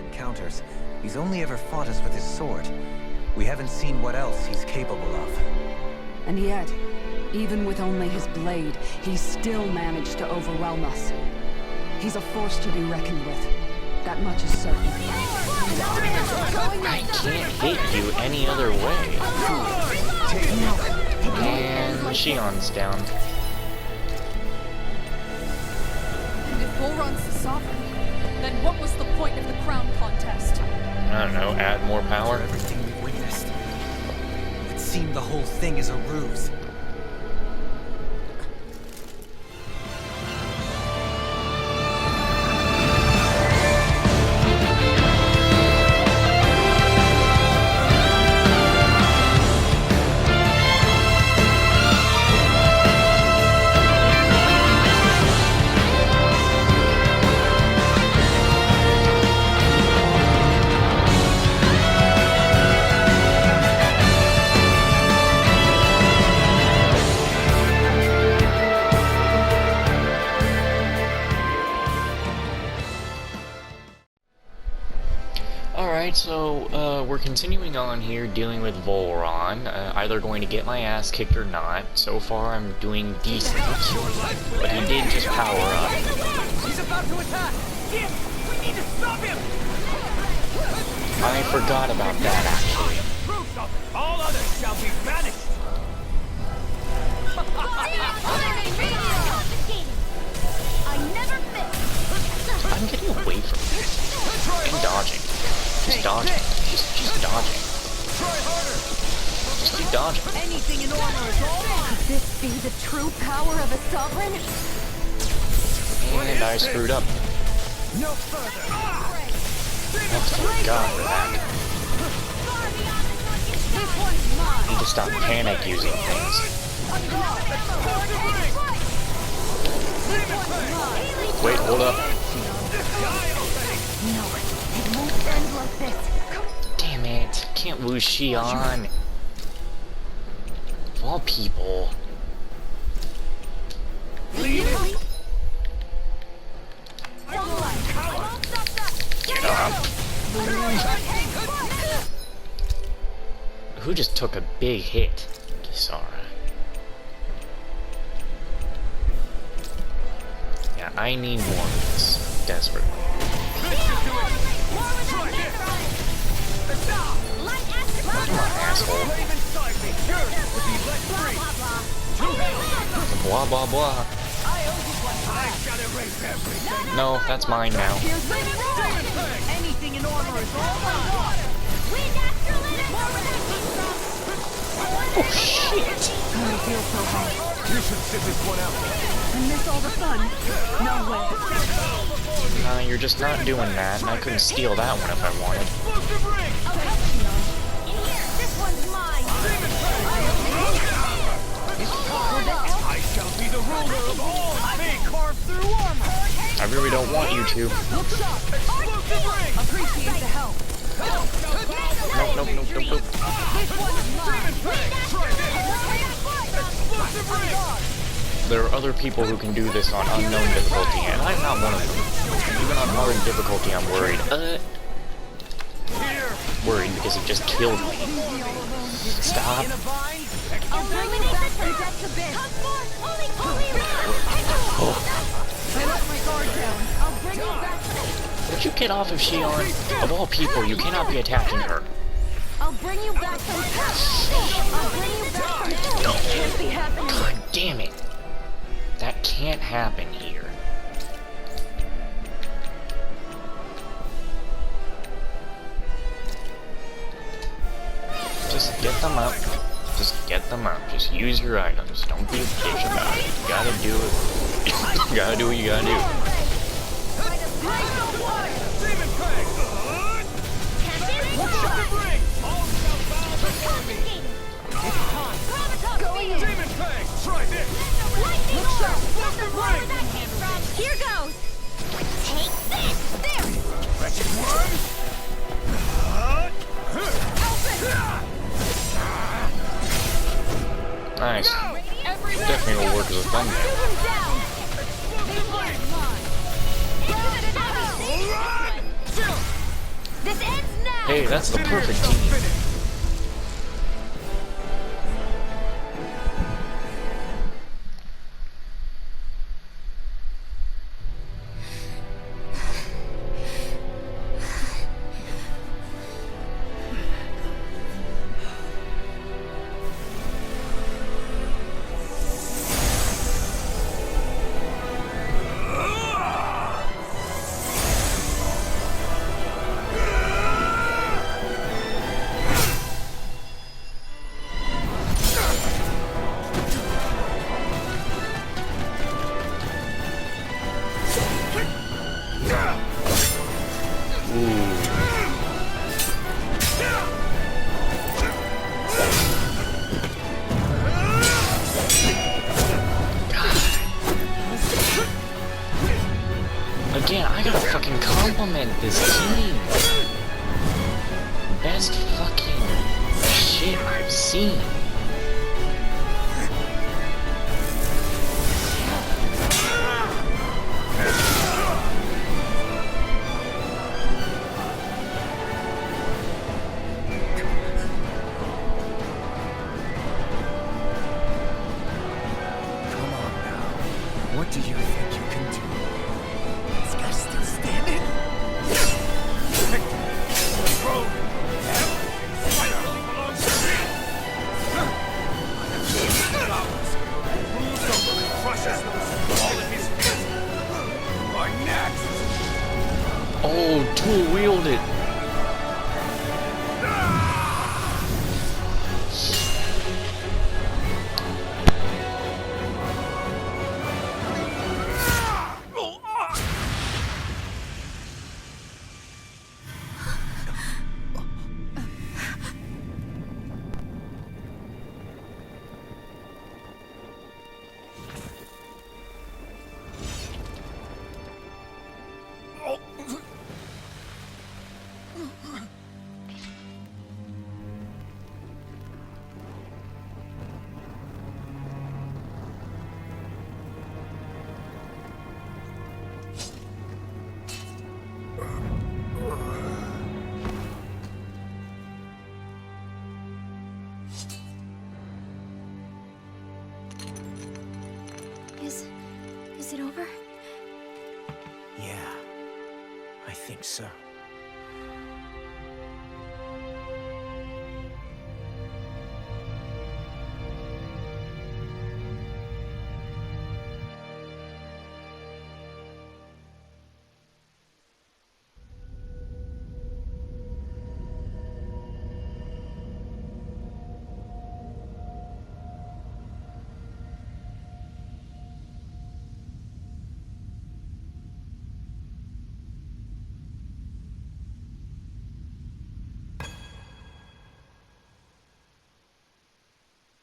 encounters, he's only ever fought us with his sword. We haven't seen what else he's capable of. And yet, even with only his blade, he still managed to overwhelm us. He's a force to be reckoned with. That much is certain. I can't hit you any other way. And Shion's down. If Vholran's the sovereign, then what was the point of the crown contest? I don't know, add more power? For everything we've witnessed, it seemed the whole thing is a ruse. Alright, so, we're continuing on here dealing with Vholran, either going to get my ass kicked or not. So far, I'm doing decent, but he did just power up. He's about to attack! Gim! We need to stop him! I forgot about that, actually. All others shall be banished! I'm getting away from this. And dodging. Just dodging. Just dodging. Just keep dodging. Anything in order is all mine. Could this be the true power of a sovereign? And I screwed up. No further! Oh, thank God for that. Need to stop panic using things. Wait, hold up. No, it won't end like this. Damn it. Can't lose Shion. Of all people. Get up. Who just took a big hit? Kisara. Yeah, I need more of this. Desperately. Come on, asshole. Blah, blah, blah. No, that's mine now. Anything in order is all mine. Oh, shit! I feel so high. You should sit this one out. And miss all the fun. No way. You're just not doing that, and I couldn't steal that one if I wanted. This one's mine. I shall be the ruler of all fate carved through armor. I really don't want you to. Appreciate the help. Nope. This one's mine. There are other people who can do this on unknown difficulty, and I'm not one of them. Even on hard difficulty, I'm worried. Worried because it just killed me. Stop. I'll bring you back from death to biz. Oh. I let my guard down. I'll bring you back. Would you get off of Shion? Of all people, you cannot be attacking her. I'll bring you back from death. I'll bring you back from death. No. Can't be happening. God damn it. That can't happen here. Just get them up. Just get them up. Just use your items. Don't be a bitch about it. You gotta do it. You gotta do what you gotta do. Here goes. Take this. There. Wretched worm! Nice. Definitely will work as a thumbnail. This ends now! Hey, that's the perfect team. Again, I gotta fucking compliment this team. Best fucking shit I've seen. Come on now. What do you think you can do? This guy's still standing? Rogue! Fight really belongs to me! Rules over and crushes all of his feet! What next? Oh, dual wielded. Is it over? Yeah, I think so.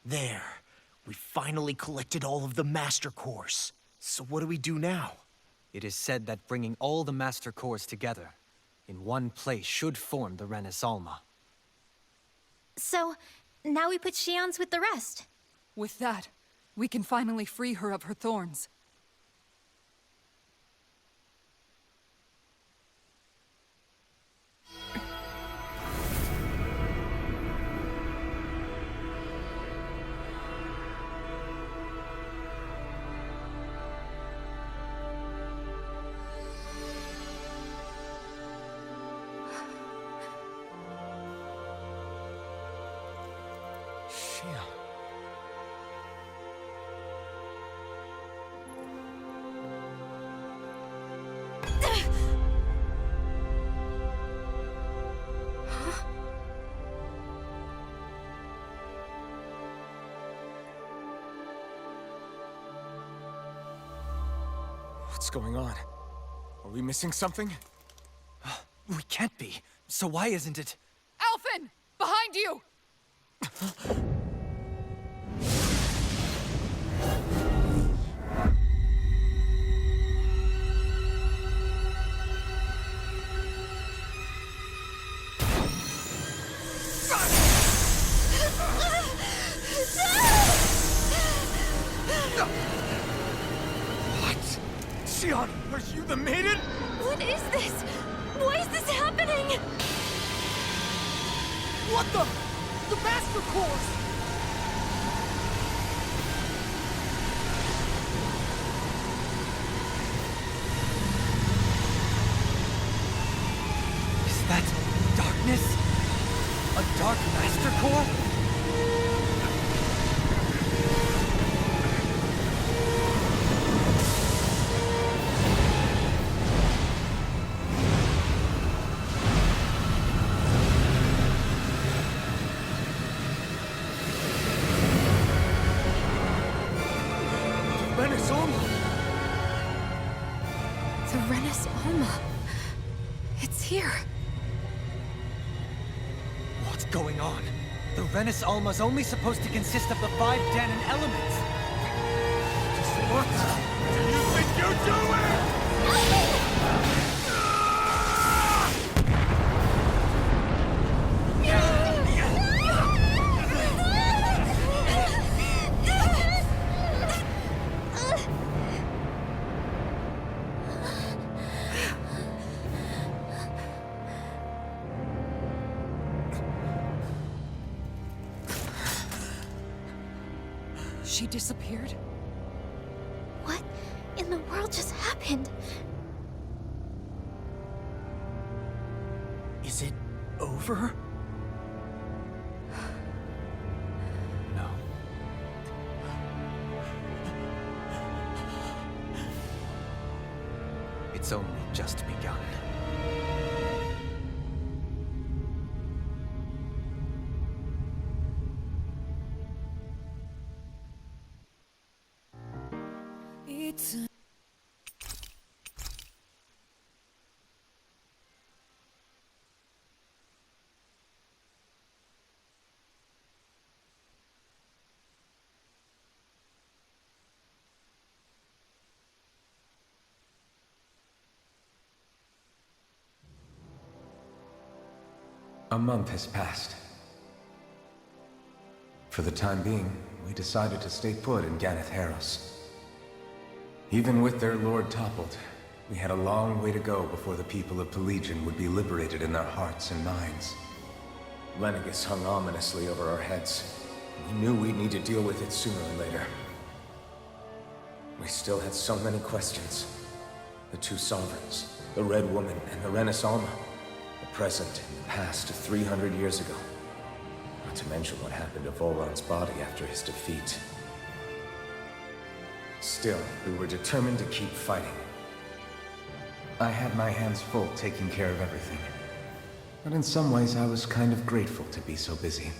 There. We finally collected all of the Master Cores. So what do we do now? It is said that bringing all the Master Cores together in one place should form the Renaissance. So, now we put Shion's with the rest. With that, we can finally free her of her thorns. What's going on? Are we missing something? We can't be. So why isn't it? Alphen! Behind you! Shion, are you the maiden? What is this? Why is this happening? What the? The Master Course! Is that darkness? A dark master core? The Renis Alma. It's here. What's going on? The Renis Alma's only supposed to consist of the 5 Danon elements. What do you think you're doing? She disappeared? What in the world just happened? Is it over? No. It's only just begun. A month has passed. For the time being, we decided to stay put in Ganeth Haros. Even with their lord toppled, we had a long way to go before the people of Pelegion would be liberated in their hearts and minds. Lenegus hung ominously over our heads. We knew we'd need to deal with it sooner or later. We still had so many questions. The two sovereigns, the Red Woman and the Renis Alma. The present and the past 300 years ago. Not to mention what happened to Vholran's body after his defeat. Still, we were determined to keep fighting. I had my hands full taking care of everything. But in some ways, I was kind of grateful to be so busy.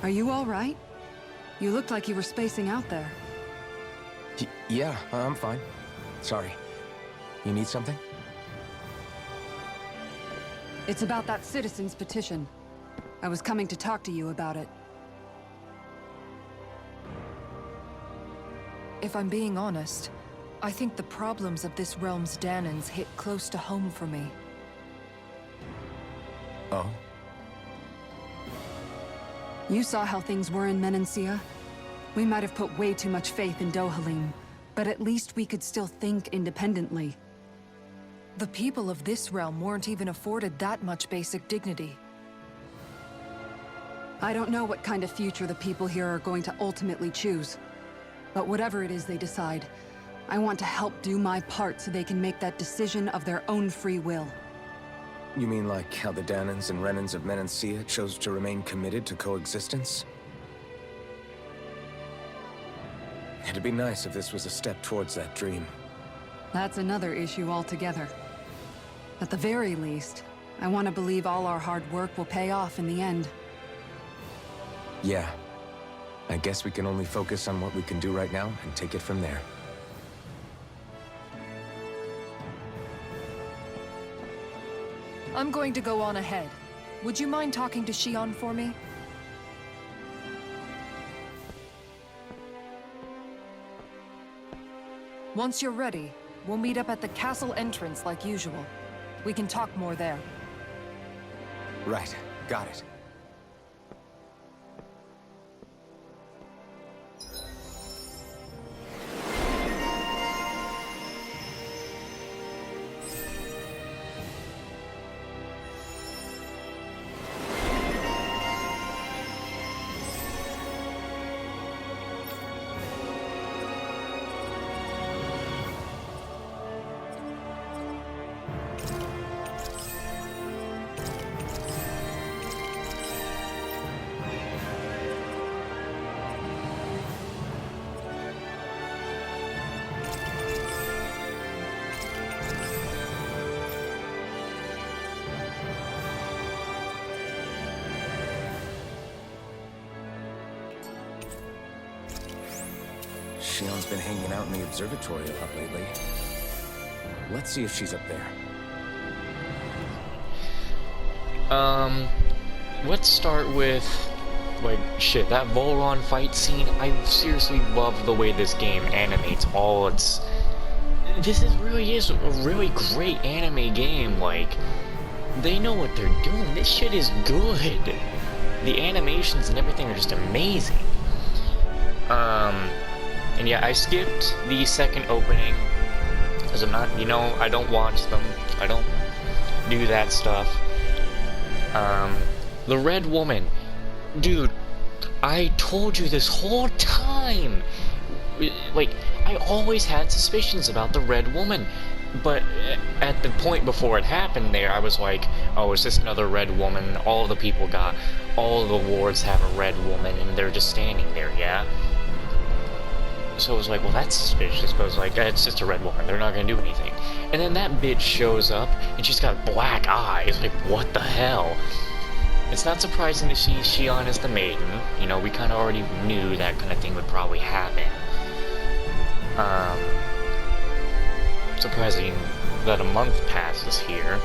Are you all right? You looked like you were spacing out there. Yeah, I'm fine. Sorry. You need something? It's about that citizen's petition. I was coming to talk to you about it. If I'm being honest, I think the problems of this realm's Danons hit close to home for me. Oh? You saw how things were in Menancia. We might have put way too much faith in Dohalim, but at least we could still think independently. The people of this realm weren't even afforded that much basic dignity. I don't know what kind of future the people here are going to ultimately choose. But whatever it is they decide, I want to help do my part so they can make that decision of their own free will. You mean like how the Danons and Renans of Menancia chose to remain committed to coexistence? It'd be nice if this was a step towards that dream. That's another issue altogether. At the very least, I want to believe all our hard work will pay off in the end. Yeah. I guess we can only focus on what we can do right now and take it from there. I'm going to go on ahead. would you mind talking to Xion for me? Once you're ready, we'll meet up at the castle entrance like usual. We can talk more there. Right, got it. Xion's been hanging out in the observatory a lot lately. Let's see if she's up there. Let's start with, like, shit, that Vholran fight scene. I seriously love the way this game animates all its... This really is a really great anime game, like, they know what they're doing. This shit is good. The animations and everything are just amazing. And yeah, I skipped the second opening, because I'm not, you know, I don't watch them. I don't do that stuff. The Red Woman. Dude, I told you this whole time. Like, I always had suspicions about the Red Woman. But at the point before it happened there, I was like, oh, it's just another Red Woman. All the people got, all the wards have a Red Woman, and they're just standing there, yeah? So I was like, well, that's suspicious, but I was like, it's just a Red Woman, they're not gonna do anything. And then that bitch shows up, and she's got black eyes, like, what the hell? It's not surprising to see Xion as the maiden, you know, we kind of already knew that kind of thing would probably happen. Surprising that a month passes here.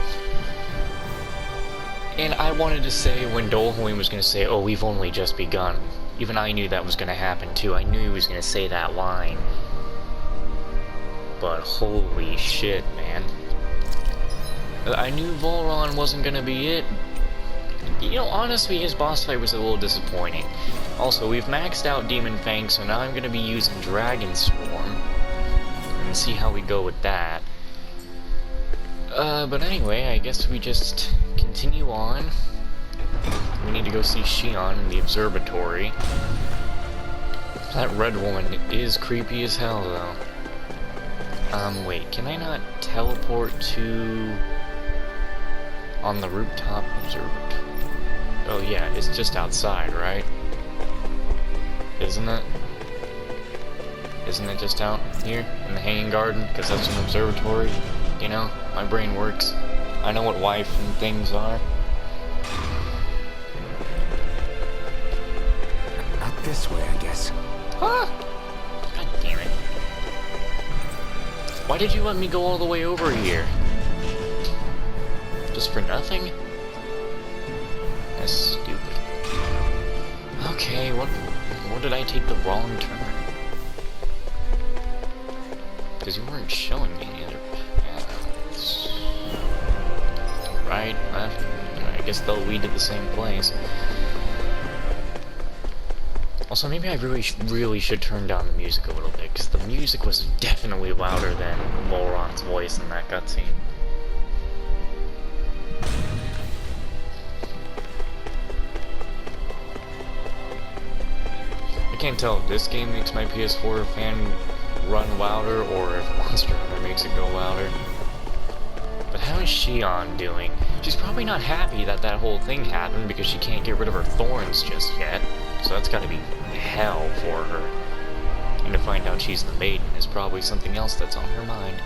And I wanted to say when Vholran was gonna say, oh, we've only just begun. Even I knew that was gonna happen too. I knew he was gonna say that line. But holy shit, man. I knew Vholran wasn't gonna be it. You know, honestly, his boss fight was a little disappointing. Also, we've maxed out Demon Fang, so now I'm gonna be using Dragon Swarm. And see how we go with that. But anyway, I guess we just continue on. We need to go see Xion in the observatory. That Red Woman is creepy as hell, though. Wait, can I not teleport to... on the rooftop observatory? Oh yeah, it's just outside, right? Isn't it? Isn't it just out here in the Hanging Garden? Because that's an observatory. You know, my brain works. I know what wife and things are. Not this way, I guess. Huh? God damn it. Why did you let me go all the way over here? Just for nothing? That's stupid. Okay, what did I take the wrong turn? Because you weren't showing me any other paths. Right, left. I guess they'll lead to the same place. Also, maybe I really should turn down the music a little bit, because the music was definitely louder than Vholran's voice in that cutscene. I can't tell if this game makes my PS4 fan run louder, or if Monster Hunter makes it go louder. But how is Xion doing? She's probably not happy that that whole thing happened because she can't get rid of her thorns just yet. So that's gotta be hell for her. And to find out she's the maiden is probably something else that's on her mind.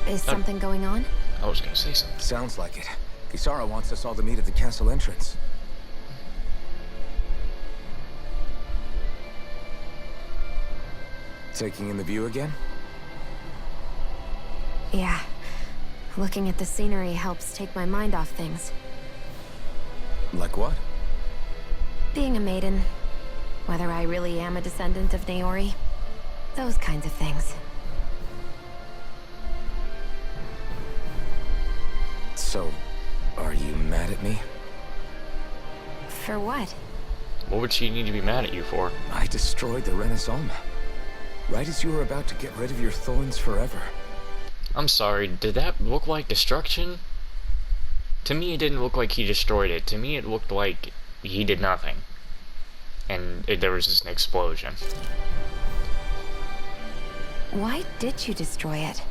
Is something going on? I was gonna say something. Sounds like it. Kisara wants us all to meet at the castle entrance. Taking in the view again? Yeah. Looking at the scenery helps take my mind off things. Like what? Being a maiden. Whether I really am a descendant of Naori. Those kinds of things. So, are you mad at me? For what? What would she need to be mad at you for? I destroyed the Renaissance. Right as you were about to get rid of your thorns forever. I'm sorry, did that look like destruction? To me, it didn't look like he destroyed it. To me, it looked like he did nothing. And there was just an explosion. Why did you destroy it?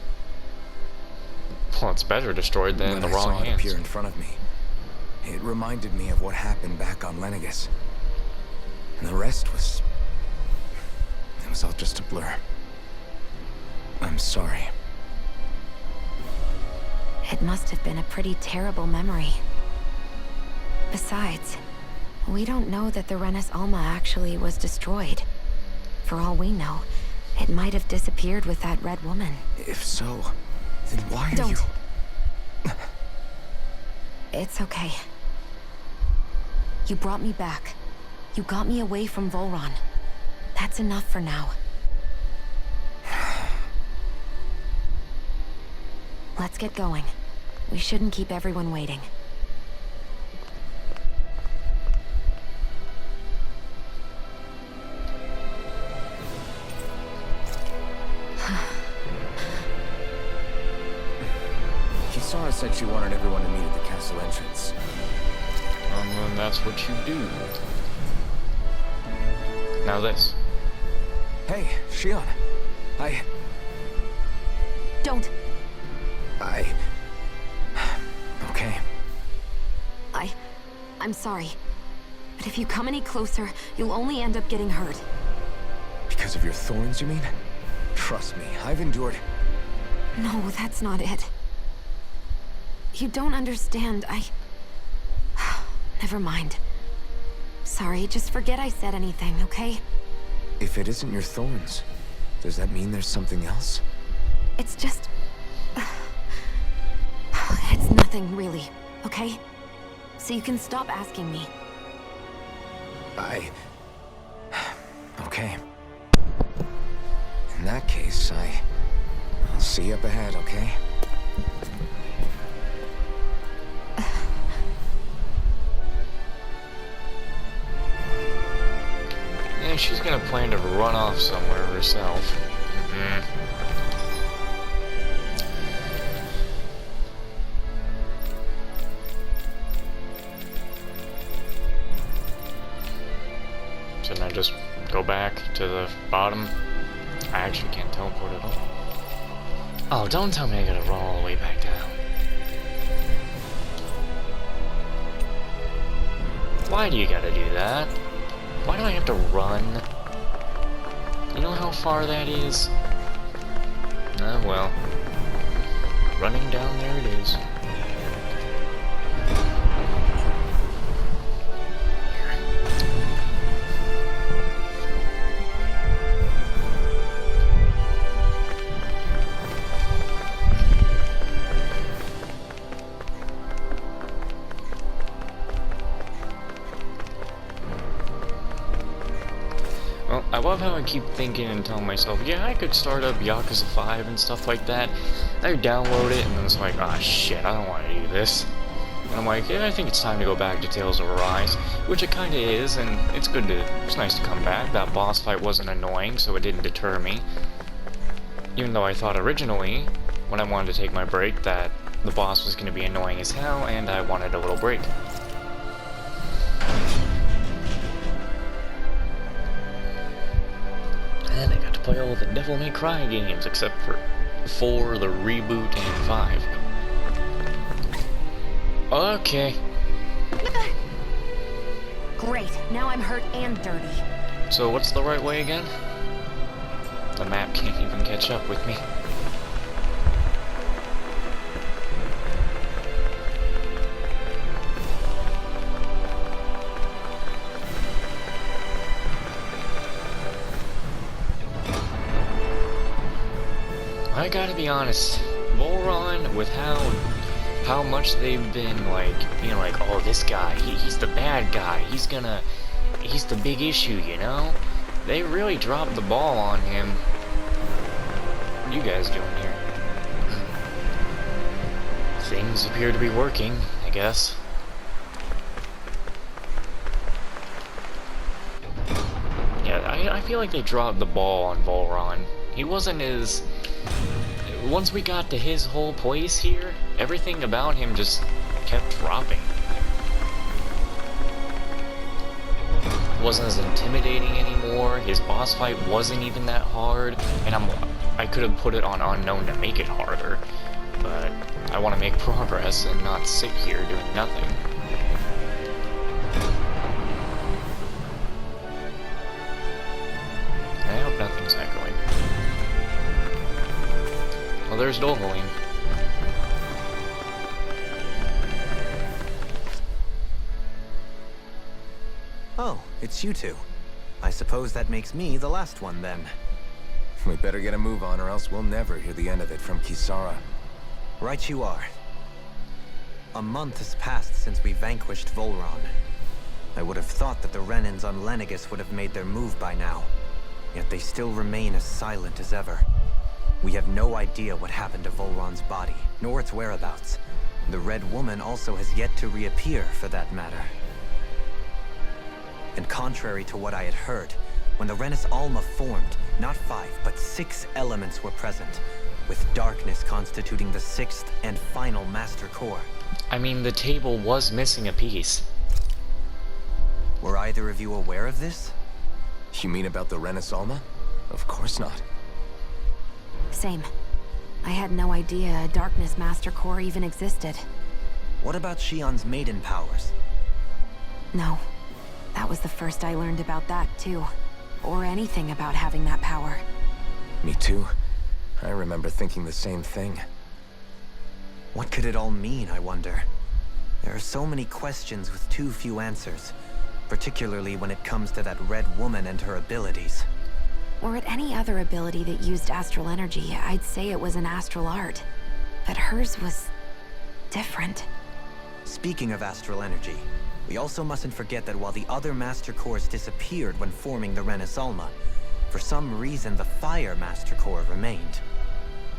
Well, it's better destroyed than When the I wrong saw it hands. appear in front of me, it reminded me of what happened back on Lenegus. And the rest was... it was all just a blur. I'm sorry. It must have been a pretty terrible memory. Besides, we don't know that the Renis Alma actually was destroyed. For all we know, it might have disappeared with that red woman. If so, then why are Don't. you... It's okay. You brought me back. You got me away from Vholran. That's enough for now. Let's get going. We shouldn't keep everyone waiting. Kisara said she wanted everyone to meet at the castle entrance. And that's what you do. Now this. Hey, Shion. Don't! Okay. I'm sorry. But if you come any closer, you'll only end up getting hurt. Because of your thorns, you mean? Trust me, I've endured... No, that's not it. You don't understand. Never mind. Sorry, just forget I said anything, okay? If it isn't your thorns, does that mean there's something else? It's just... It's nothing, really, okay? So you can stop asking me. Okay. In that case, I'll see you up ahead, okay? Yeah, she's gonna plan to run off somewhere herself. So now just go back to the bottom. I actually can't teleport at all. Oh, don't tell me I gotta run all the way back down. Why do you gotta do that? Why do I have to run? You know how far that is? Oh well. Running down there it is. Well, I love how I keep thinking and telling myself, yeah, I could start up Yakuza 5 and stuff like that. I download it, and then it's like, ah, shit, I don't want to do this. And I'm like, yeah, I think it's time to go back to Tales of Arise, which it kind of is, and it's nice to come back. That boss fight wasn't annoying, so it didn't deter me. Even though I thought originally, when I wanted to take my break, that the boss was going to be annoying as hell, and I wanted a little break. And I got to play all the Devil May Cry games, except for 4, the reboot, and 5. Okay. Great, now I'm hurt and dirty. So what's the right way again? The map can't even catch up with me. I gotta be honest, Vholran, with how much they've been like, you know, like, oh, this guy, he's the bad guy, he's the big issue, you know? They really dropped the ball on him. What are you guys doing here? Things appear to be working, I guess. Yeah, I feel like they dropped the ball on Vholran. He wasn't as... Once we got to his whole place here, everything about him just kept dropping. Wasn't as intimidating anymore, his boss fight wasn't even that hard, and I could have put it on unknown to make it harder, but I want to make progress and not sit here doing nothing. I hope nothing's echoing. Well, there's Vholran. Oh, it's you two. I suppose that makes me the last one, then. We better get a move on, or else we'll never hear the end of it from Kisara. Right you are. A month has passed since we vanquished Vholran. I would have thought that the Renans on Lenegis would have made their move by now. Yet they still remain as silent as ever. We have no idea what happened to Vholran's body, nor its whereabouts. The Red Woman also has yet to reappear, for that matter. And contrary to what I had heard, when the Renis Alma formed, not 5, but 6 elements were present, with darkness constituting the 6th and final Master Core. I mean, the table was missing a piece. Were either of you aware of this? You mean about the Renis Alma? Of course not. Same. I had no idea a Darkness Master Core even existed. What about Shion's maiden powers? No. That was the first I learned about that, too. Or anything about having that power. Me too. I remember thinking the same thing. What could it all mean, I wonder? There are so many questions with too few answers, particularly when it comes to that Red Woman and her abilities. Were it any other ability that used astral energy, I'd say it was an astral art. But hers was... different. Speaking of astral energy, we also mustn't forget that while the other Master Cores disappeared when forming the Renis Alma, for some reason the Fire Master Core remained.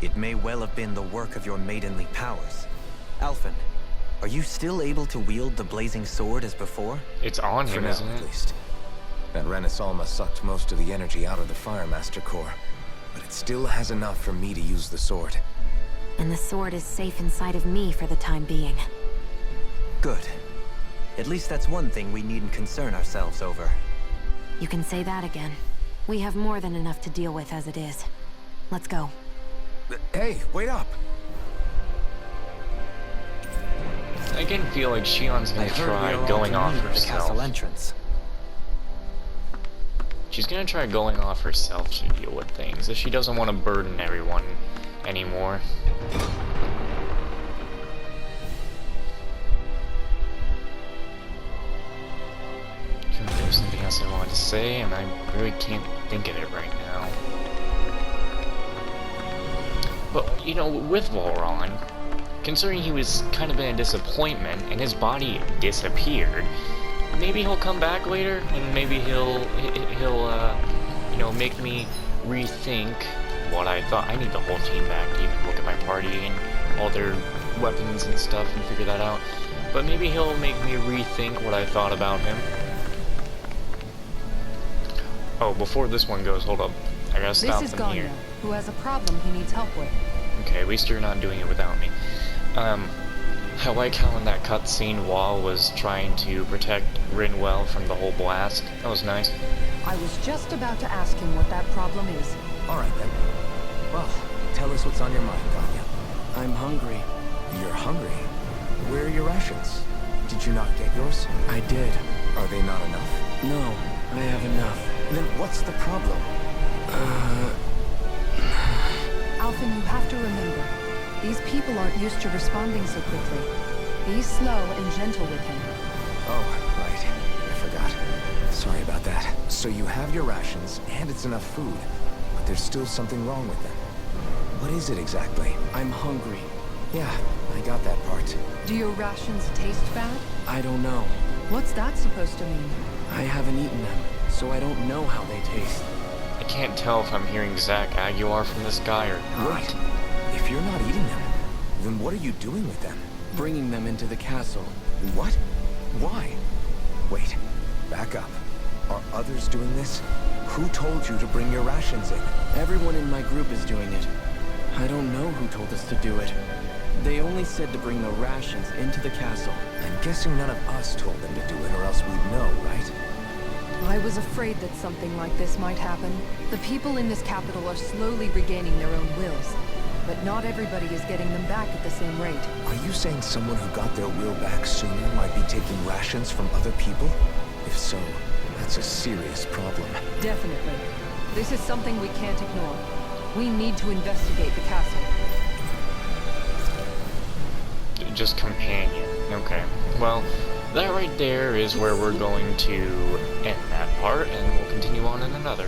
It may well have been the work of your maidenly powers. Alphen, are you still able to wield the blazing sword as before? It's on For him, now, isn't at it? least. That Renis Alma sucked most of the energy out of the Fire Master Core, but it still has enough for me to use the sword. And the sword is safe inside of me for the time being. Good. At least that's one thing we needn't concern ourselves over. You can say that again. We have more than enough to deal with as it is. Let's go. Hey, wait up! I can feel like Shion's I gonna heard we try are all going to off meet at the castle herself. entrance. She's gonna try going off herself to deal with things, if she doesn't want to burden everyone anymore. There was something else I wanted to say, and I really can't think of it right now. But, you know, with Vholran, considering he was kind of in a disappointment and his body disappeared, maybe he'll come back later, and maybe he'll you know, make me rethink what I thought. I need the whole team back to even look at my party and all their weapons and stuff and figure that out. But maybe he'll make me rethink what I thought about him. Oh, before this one goes, hold up. I gotta stop This is them here. Ganya, who has a problem he needs help with. Okay, at least you're not doing it without me. I like how in that cutscene Wall was trying to protect Rinwell from the whole blast. That was nice. I was just about to ask him what that problem is. Alright then. Well, tell us what's on your mind, Ganya. I'm hungry. You're hungry? Where are your rations? Did you not get yours? I did. Are they not enough? No, I have enough. Then what's the problem? Alphen, you have to remember, these people aren't used to responding so quickly. Be slow and gentle with him. Oh, right. I forgot. Sorry about that. So you have your rations, and it's enough food, but there's still something wrong with them. What is it exactly? I'm hungry. Yeah, I got that part. Do your rations taste bad? I don't know. What's that supposed to mean? I haven't eaten them, so I don't know how they taste. I can't tell if I'm hearing Zach Aguilar from this guy or not. Wait, if you're not eating them, then what are you doing with them? Bringing them into the castle. What? Why? Wait, back up. Are others doing this? Who told you to bring your rations in? Everyone in my group is doing it. I don't know who told us to do it. They only said to bring the rations into the castle. I'm guessing none of us told them to do it, or else we'd know, right? I was afraid that something like this might happen. The people in this capital are slowly regaining their own wills, but not everybody is getting them back at the same rate. Are you saying someone who got their will back sooner might be taking rations from other people? If so, that's a serious problem. Definitely. This is something we can't ignore. We need to investigate the castle. Just companion. Okay. Well, that right there is where we're going to end that part, and we'll continue on in another.